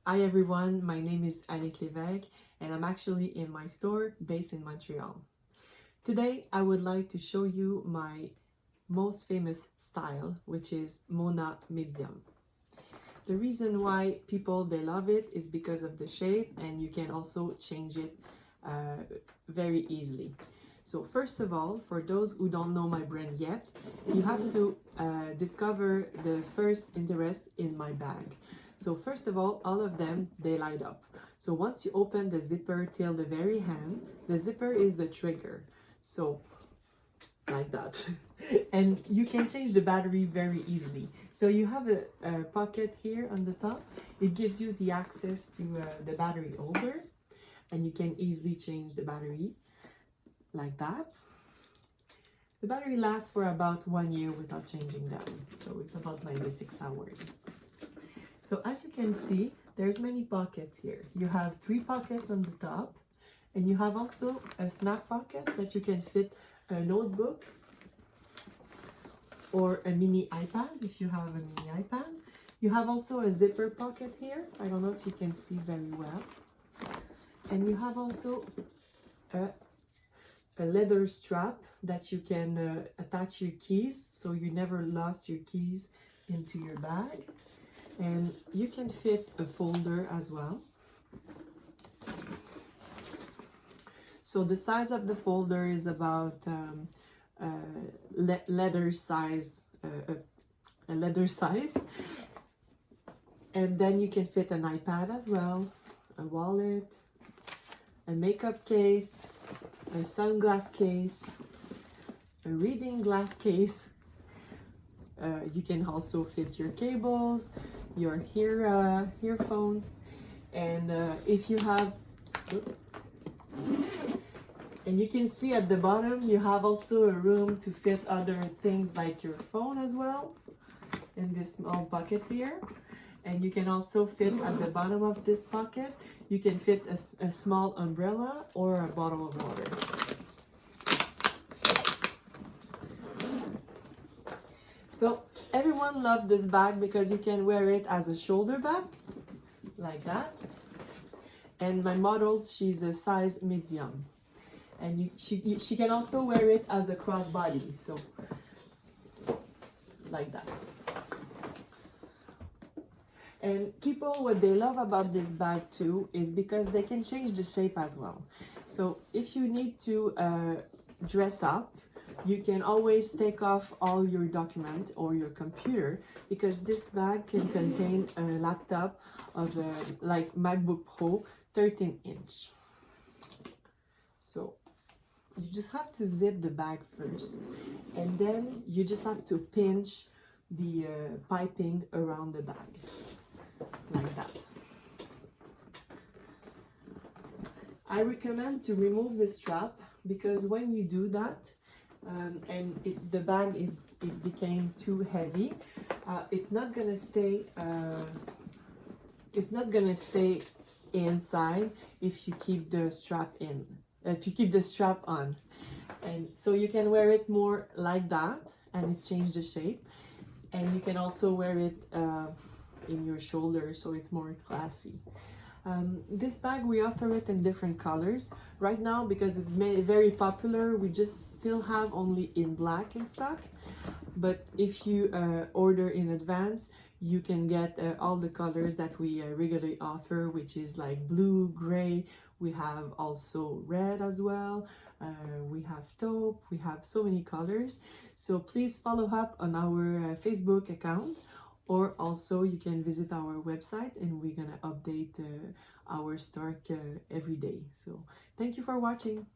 Hi everyone, my name is Annick Levesque and I'm actually in my store based in Montreal. Today I would like to show you my most famous style, which is Mona Medium. The reason why they love it is because of the shape, and you can also change it very easily. So first of all, for those who don't know my brand yet, you have to discover the first interest in my bag. So first of all of them, they light up. So once you open the zipper till the very end, the zipper is the trigger. So like that. And you can change the battery very easily. So you have a pocket here on the top. It gives you the access to the battery holder, and you can easily change the battery like that. The battery lasts for about 1 year without changing them. So it's about 96 hours. So as you can see, there's many pockets here. You have 3 pockets on the top, and you have also a snap pocket that you can fit a notebook or a mini iPad if you have a mini iPad. You have also a zipper pocket here. I don't know if you can see very well. And you have also a leather strap that you can attach your keys, so you never lost your keys into your bag. And you can fit a folder as well. So the size of the folder is about leather size, a leather size. And then you can fit an iPad as well, a wallet, a makeup case, a sunglass case, a reading glass case. You can also fit your cables, your earphone, and if you have, oops, and you can see at the bottom you have also a room to fit other things like your phone as well in this small pocket here. And you can also fit at the bottom of this pocket, you can fit a small umbrella or a bottle of water. So everyone loves this bag because you can wear it as a shoulder bag, like that. And my model, she's a size medium. And she can also wear it as a crossbody, so like that. And people, what they love about this bag too is because they can change the shape as well. So if you need to dress up, you can always take off all your document or your computer, because this bag can contain a laptop of like MacBook Pro 13-inch. So you just have to zip the bag first, and then you just have to pinch the piping around the bag like that. I recommend to remove the strap, because when you do that and the bag became too heavy, it's not gonna stay inside if you keep the strap on. And so you can wear it more like that, and it changes the shape. And you can also wear it in your shoulder, so it's more classy. This bag, we offer it in different colors. Right now, because it's very popular, we just still have only in black in stock. But if you order in advance, you can get all the colors that we regularly offer, which is like blue, gray. We have also red as well. We have taupe. We have so many colors. So please follow up on our Facebook account, or also you can visit our website, and we're gonna update our stock every day. So thank you for watching.